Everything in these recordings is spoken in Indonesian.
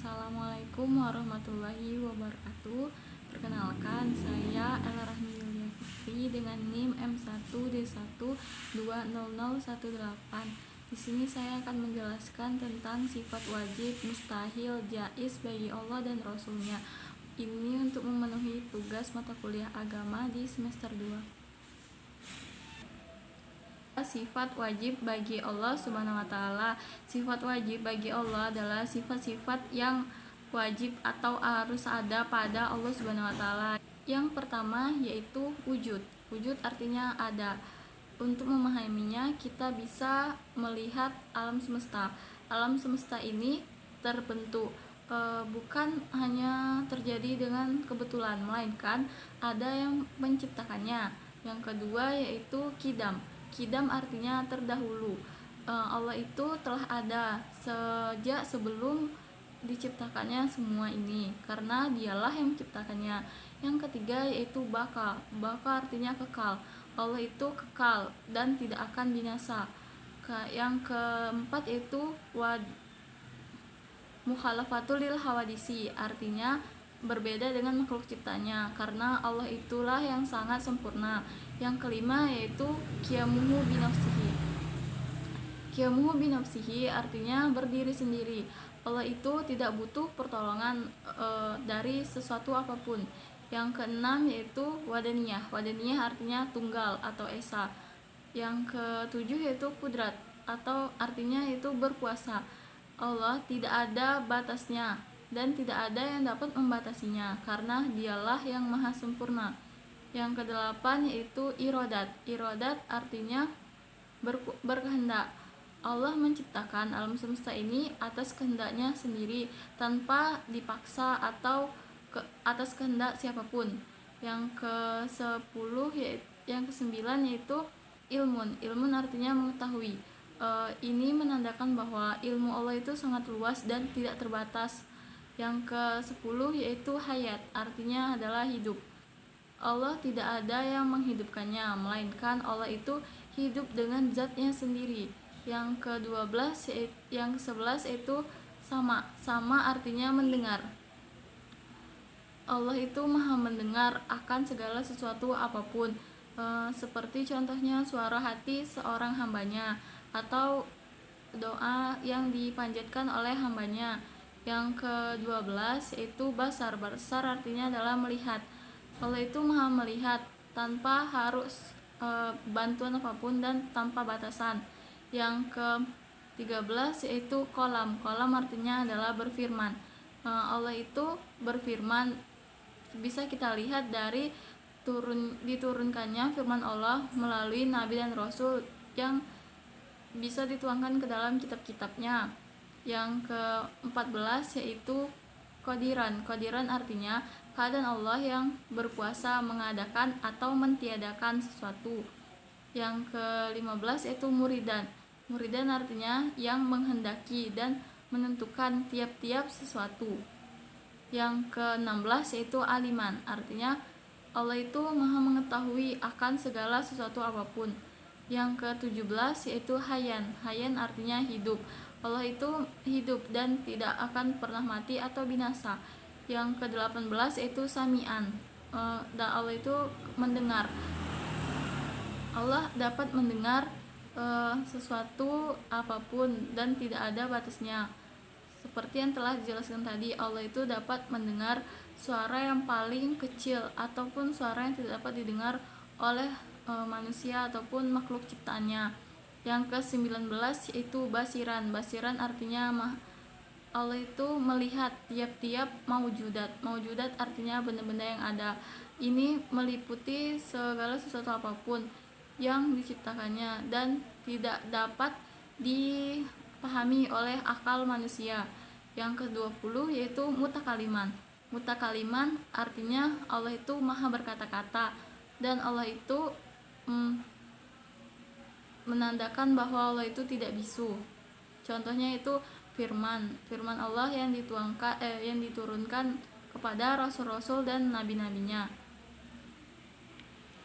Assalamualaikum warahmatullahi wabarakatuh. Perkenalkan, saya Ella Rahmi Yulia Fitri dengan NIM M1D1200018. Di sini saya akan menjelaskan tentang sifat wajib, mustahil, jaiz bagi Allah dan Rasulnya. Ini untuk memenuhi tugas mata kuliah agama di semester 2. Sifat wajib bagi Allah Subhanahu wa taala. Sifat wajib bagi Allah adalah sifat-sifat yang wajib atau harus ada pada Allah Subhanahu wa taala. Yang pertama yaitu wujud. Wujud artinya ada. Untuk memahaminya kita bisa melihat alam semesta. Alam semesta ini terbentuk bukan hanya terjadi dengan kebetulan, melainkan ada yang menciptakannya. Yang kedua yaitu kidam. Kidam artinya terdahulu. Allah itu telah ada sejak sebelum diciptakannya semua ini, karena dialah yang menciptakannya. Yang ketiga yaitu baka. Baka artinya kekal. Allah itu kekal dan tidak akan binasa. Yang keempat yaitu mukhalafatul lil hawadisi, artinya berbeda dengan makhluk ciptanya, karena Allah itulah yang sangat sempurna. Yang kelima yaitu qiyamuhu binafsihi. Qiyamuhu binafsihi artinya berdiri sendiri. Allah itu tidak butuh pertolongan dari sesuatu apapun. Yang keenam yaitu wadaniyah. Wadaniyah artinya tunggal atau esa. Yang ketujuh yaitu kudrat, atau artinya itu berkuasa. Allah tidak ada batasnya dan tidak ada yang dapat membatasinya, karena dialah yang maha sempurna. Yang kedelapan yaitu irodat. Irodat artinya berkehendak. Allah menciptakan alam semesta ini atas kehendaknya sendiri, tanpa dipaksa atau atas kehendak siapapun. Yang kesembilan yaitu ilmun. Ilmun artinya mengetahui. Ini menandakan bahwa ilmu Allah itu sangat luas dan tidak terbatas. Yang ke-10 yaitu hayat, artinya adalah hidup. Allah tidak ada yang menghidupkannya, melainkan Allah itu hidup dengan zatnya sendiri. Yang ke-11 yaitu sama. Sama artinya mendengar. Allah itu maha mendengar akan segala sesuatu apapun, seperti contohnya suara hati seorang hambanya atau doa yang dipanjatkan oleh hambanya. Yang ke-12 yaitu basar. Basar artinya adalah melihat. Allah itu maha melihat tanpa harus bantuan apapun dan tanpa batasan. Yang ke-13 yaitu kolam. Kolam artinya adalah berfirman. Allah itu berfirman, bisa kita lihat dari diturunkannya firman Allah melalui nabi dan rasul yang bisa dituangkan ke dalam kitab-kitabnya. Yang ke-14 yaitu qadiran. Qadiran artinya keadaan Allah yang berkuasa mengadakan atau mentiadakan sesuatu. Yang ke-15 yaitu muridan. Muridan artinya yang menghendaki dan menentukan tiap-tiap sesuatu. Yang ke-16 yaitu aliman. Artinya Allah itu maha mengetahui akan segala sesuatu apapun. Yang ke-17 yaitu hayan. Hayan artinya hidup. Allah itu hidup dan tidak akan pernah mati atau binasa. Yang ke-18 yaitu sami'an. Dan Allah itu mendengar. Allah dapat mendengar sesuatu apapun dan tidak ada batasnya. Seperti yang telah dijelaskan tadi, Allah itu dapat mendengar suara yang paling kecil ataupun suara yang tidak dapat didengar oleh manusia ataupun makhluk ciptaannya. Yang ke-19 yaitu basiran. Basiran artinya Allah itu melihat tiap-tiap maujudat. Maujudat artinya benda-benda yang ada. Ini meliputi segala sesuatu apapun yang diciptakannya dan tidak dapat dipahami oleh akal manusia. Yang ke-20 yaitu mutakaliman. Mutakaliman artinya Allah itu maha berkata-kata, dan Allah itu menandakan bahwa Allah itu tidak bisu. Contohnya itu firman Allah yang diturunkan kepada rasul-rasul dan nabi-nabinya.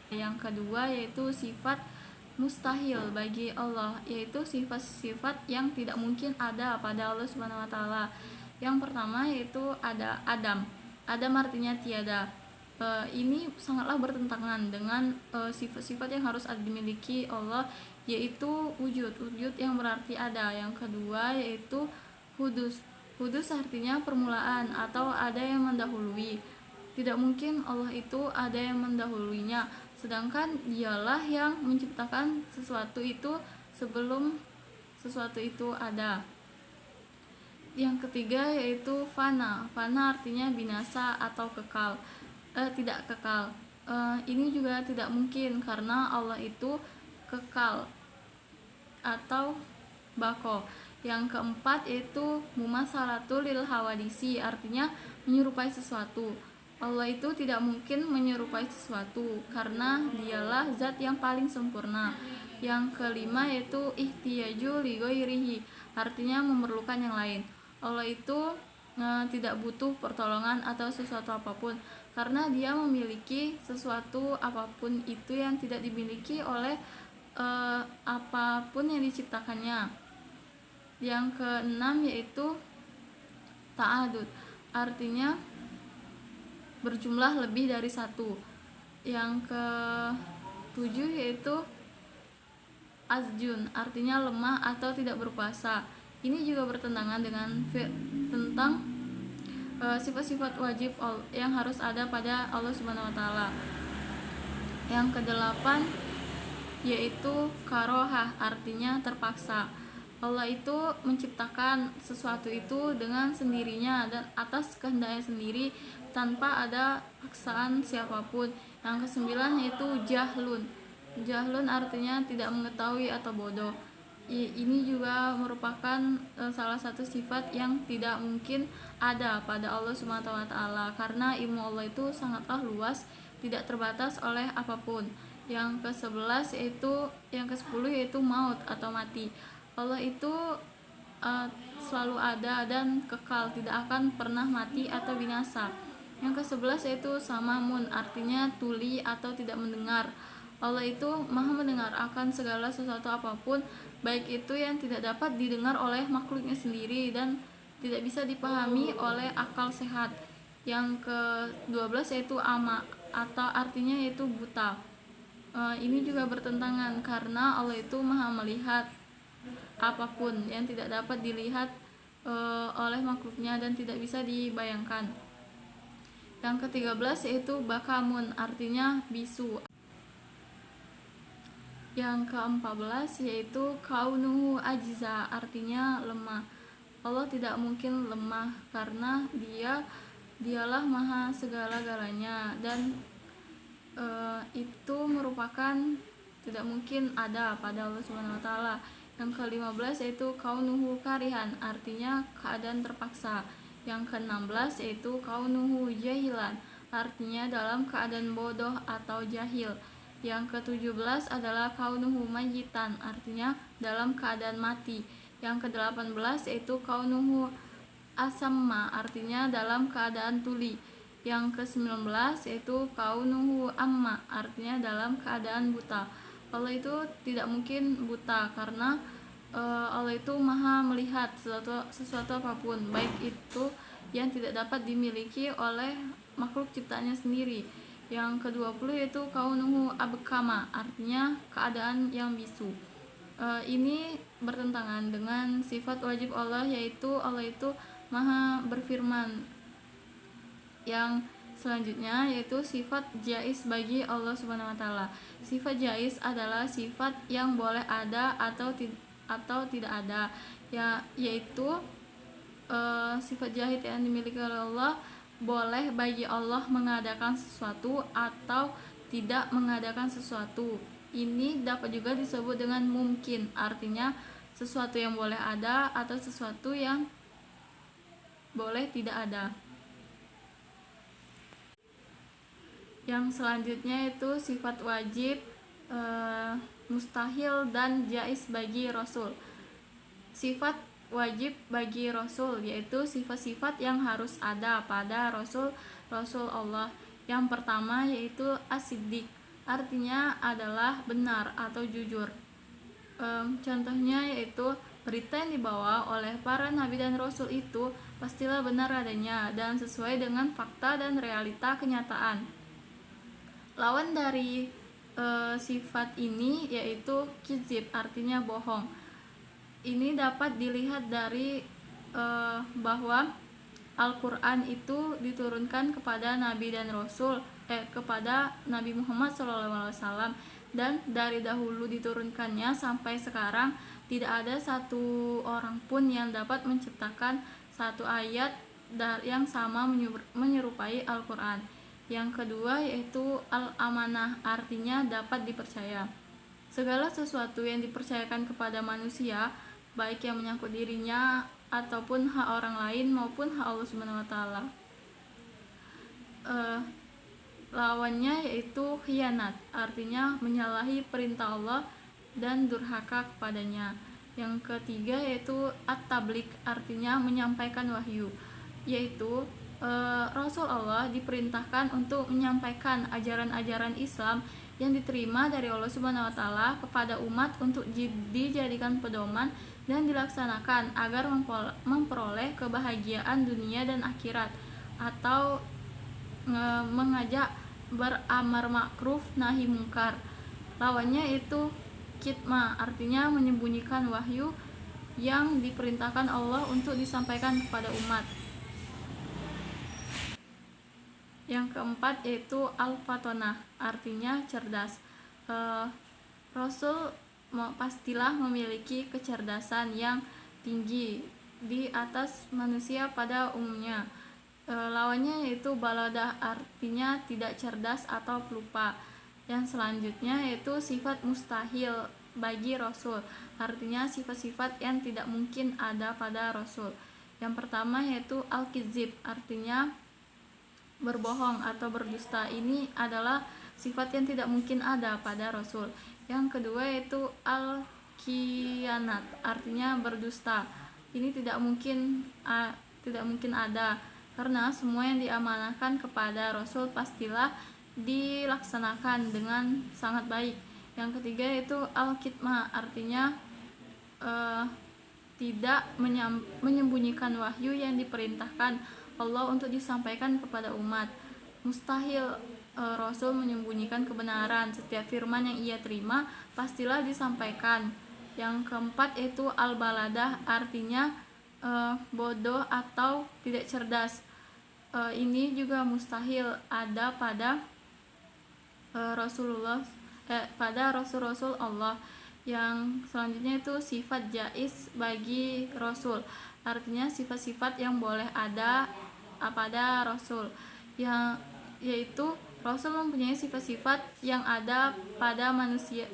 Yang kedua yaitu sifat mustahil bagi Allah, yaitu sifat-sifat yang tidak mungkin ada pada Allah Subhanahu wa taala. Yang pertama yaitu ada Adam. Adam artinya tiada. Ini sangatlah bertentangan dengan sifat-sifat yang harus dimiliki Allah, yaitu wujud yang berarti ada. Yang kedua yaitu hudus. Hudus artinya permulaan atau ada yang mendahului. Tidak mungkin Allah itu ada yang mendahuluinya, sedangkan dialah yang menciptakan sesuatu itu sebelum sesuatu itu ada. Yang ketiga yaitu fana. Fana artinya binasa atau kekal, tidak kekal. Ini juga tidak mungkin karena Allah itu kekal atau bako. Yang keempat yaitu mumasalatul lil hawadisi, artinya menyerupai sesuatu. Allah itu tidak mungkin menyerupai sesuatu karena dialah zat yang paling sempurna. Yang kelima yaitu ihtiyaju li ghairihi, artinya memerlukan yang lain. Allah itu tidak butuh pertolongan atau sesuatu apapun karena dia memiliki sesuatu apapun itu yang tidak dimiliki oleh apapun yang diciptakannya. Yang keenam yaitu ta'adud, artinya berjumlah lebih dari satu. Yang ketujuh yaitu azjun, artinya lemah atau tidak berkuasa. Ini juga bertentangan dengan tentang sifat-sifat wajib yang harus ada pada Allah Subhanahu wa taala. Yang kedelapan yaitu karohah, artinya terpaksa. Allah itu menciptakan sesuatu itu dengan sendirinya dan atas kehendaknya sendiri tanpa ada paksaan siapapun. Yang kesembilan yaitu jahlun. Jahlun artinya tidak mengetahui atau bodoh. Ini juga merupakan salah satu sifat yang tidak mungkin ada pada Allah Subhanahu wa taala karena ilmu Allah itu sangatlah luas, tidak terbatas oleh apapun. Yang ke-11 yaitu maut atau mati. Allah itu selalu ada dan kekal, tidak akan pernah mati atau binasa. Yang ke-11 yaitu samamun, artinya tuli atau tidak mendengar. Allah itu maha mendengar akan segala sesuatu apapun, baik itu yang tidak dapat didengar oleh makhluknya sendiri dan tidak bisa dipahami oleh akal sehat. Yang ke-12 yaitu ama, atau artinya yaitu buta. Ini juga bertentangan karena Allah itu maha melihat apapun yang tidak dapat dilihat oleh makhluknya dan tidak bisa dibayangkan. Yang ke-13 yaitu bakamun, artinya bisu. Yang ke-14 yaitu kaunuhu ajiza, artinya lemah. Allah tidak mungkin lemah karena dialah maha segala-galanya dan itu merupakan tidak mungkin ada pada Allah Subhanahu wa taala. Yang ke-15 yaitu kaunuhu karihan, artinya keadaan terpaksa. Yang ke-16 yaitu kaunuhu jahilan, artinya dalam keadaan bodoh atau jahil. Yang ke-17 adalah kaunuhu mayitan, artinya dalam keadaan mati. Yang ke-18 yaitu kaunuhu asamma, artinya dalam keadaan tuli. Yang ke-19 yaitu kaunuhu amma, artinya dalam keadaan buta. Allah itu tidak mungkin buta karena Allah itu maha melihat sesuatu apapun, baik itu yang tidak dapat dimiliki oleh makhluk ciptaannya sendiri. Yang ke-20 yaitu kaunuhu abkama, artinya keadaan yang bisu. Ini bertentangan dengan sifat wajib Allah, yaitu Allah itu maha berfirman. Yang selanjutnya yaitu sifat jaiz bagi Allah Subhanahu wa taala. Sifat jaiz adalah sifat yang boleh ada atau tidak ada, yaitu sifat jaiz yang dimiliki oleh Allah. Boleh bagi Allah mengadakan sesuatu atau tidak mengadakan sesuatu. Ini dapat juga disebut dengan mungkin, artinya sesuatu yang boleh ada atau sesuatu yang boleh tidak ada. Yang selanjutnya itu sifat wajib, mustahil dan jaiz bagi Rasul. Sifat wajib bagi Rasul yaitu sifat-sifat yang harus ada pada Rasul Allah. Yang pertama yaitu as-siddiq, artinya adalah benar atau jujur. Contohnya yaitu berita yang dibawa oleh para nabi dan rasul itu pastilah benar adanya dan sesuai dengan fakta dan realita kenyataan. Lawan dari sifat ini yaitu kizib, artinya bohong. Ini dapat dilihat dari bahwa Al-Quran itu diturunkan kepada Nabi dan Rasul, kepada Nabi Muhammad SAW, dan dari dahulu diturunkannya sampai sekarang tidak ada satu orang pun yang dapat menciptakan satu ayat yang sama menyerupai Al-Quran. Yang kedua yaitu al-amanah, artinya dapat dipercaya. Segala sesuatu yang dipercayakan kepada manusia, baik yang menyangkut dirinya ataupun hak orang lain maupun hak Allah Subhanahu wa taala. Lawannya yaitu khianat, artinya menyalahi perintah Allah dan durhaka kepadanya. Yang ketiga yaitu at-tabligh, artinya menyampaikan wahyu, yaitu Rasul Allah diperintahkan untuk menyampaikan ajaran-ajaran Islam yang diterima dari Allah Subhanahu wa taala kepada umat untuk dijadikan pedoman dan dilaksanakan agar memperoleh kebahagiaan dunia dan akhirat, atau mengajak beramar ma'ruf nahi mungkar. Lawannya itu kitma, artinya menyembunyikan wahyu yang diperintahkan Allah untuk disampaikan kepada umat. Yang keempat yaitu al-fatonah, artinya cerdas. Rasul pastilah memiliki kecerdasan yang tinggi di atas manusia pada umumnya. Lawannya yaitu baladah, artinya tidak cerdas atau pelupa. Yang selanjutnya yaitu sifat mustahil bagi Rasul, artinya sifat-sifat yang tidak mungkin ada pada Rasul. Yang pertama yaitu al-kizib, artinya berbohong atau berdusta. Ini adalah sifat yang tidak mungkin ada pada Rasul. Yang kedua yaitu al-khianat, artinya berdusta. Ini tidak mungkin ada, karena semua yang diamanahkan kepada Rasul pastilah dilaksanakan dengan sangat baik. Yang ketiga yaitu al-kitmah, artinya tidak menyembunyikan wahyu yang diperintahkan Allah untuk disampaikan kepada umat. Mustahil Rasul menyembunyikan kebenaran. Setiap firman yang ia terima pastilah disampaikan. Yang keempat yaitu al-baladah, artinya bodoh atau tidak cerdas. Ini juga mustahil ada pada pada Rasul-Rasul Allah. Yang selanjutnya itu sifat jaiz bagi Rasul, artinya sifat-sifat yang boleh ada pada Rasul, yaitu Rasul mempunyai sifat-sifat yang ada pada manusia,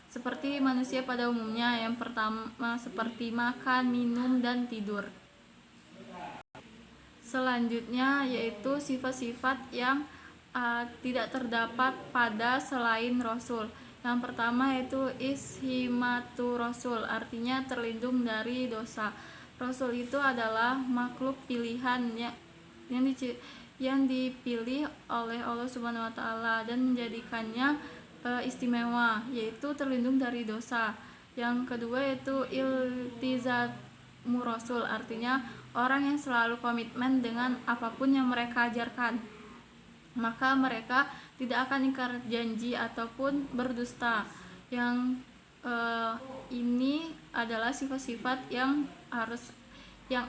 seperti manusia pada umumnya. Yang pertama seperti makan, minum, dan tidur. Selanjutnya yaitu sifat-sifat yang tidak terdapat pada selain Rasul. Yang pertama yaitu ishimatu Rasul, artinya terlindung dari dosa. Rasul itu adalah makhluk pilihan yang dipilih oleh Allah Subhanahu wa taala dan menjadikannya istimewa, yaitu terlindung dari dosa. Yang kedua yaitu iltizamu Rasul, artinya orang yang selalu komitmen dengan apapun yang mereka ajarkan, maka mereka tidak akan ingkar janji ataupun berdusta. Yang ini adalah sifat-sifat yang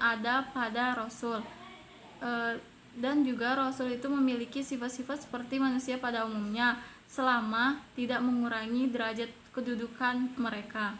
ada pada Rasul, dan juga Rasul itu memiliki sifat-sifat seperti manusia pada umumnya selama tidak mengurangi derajat kedudukan mereka.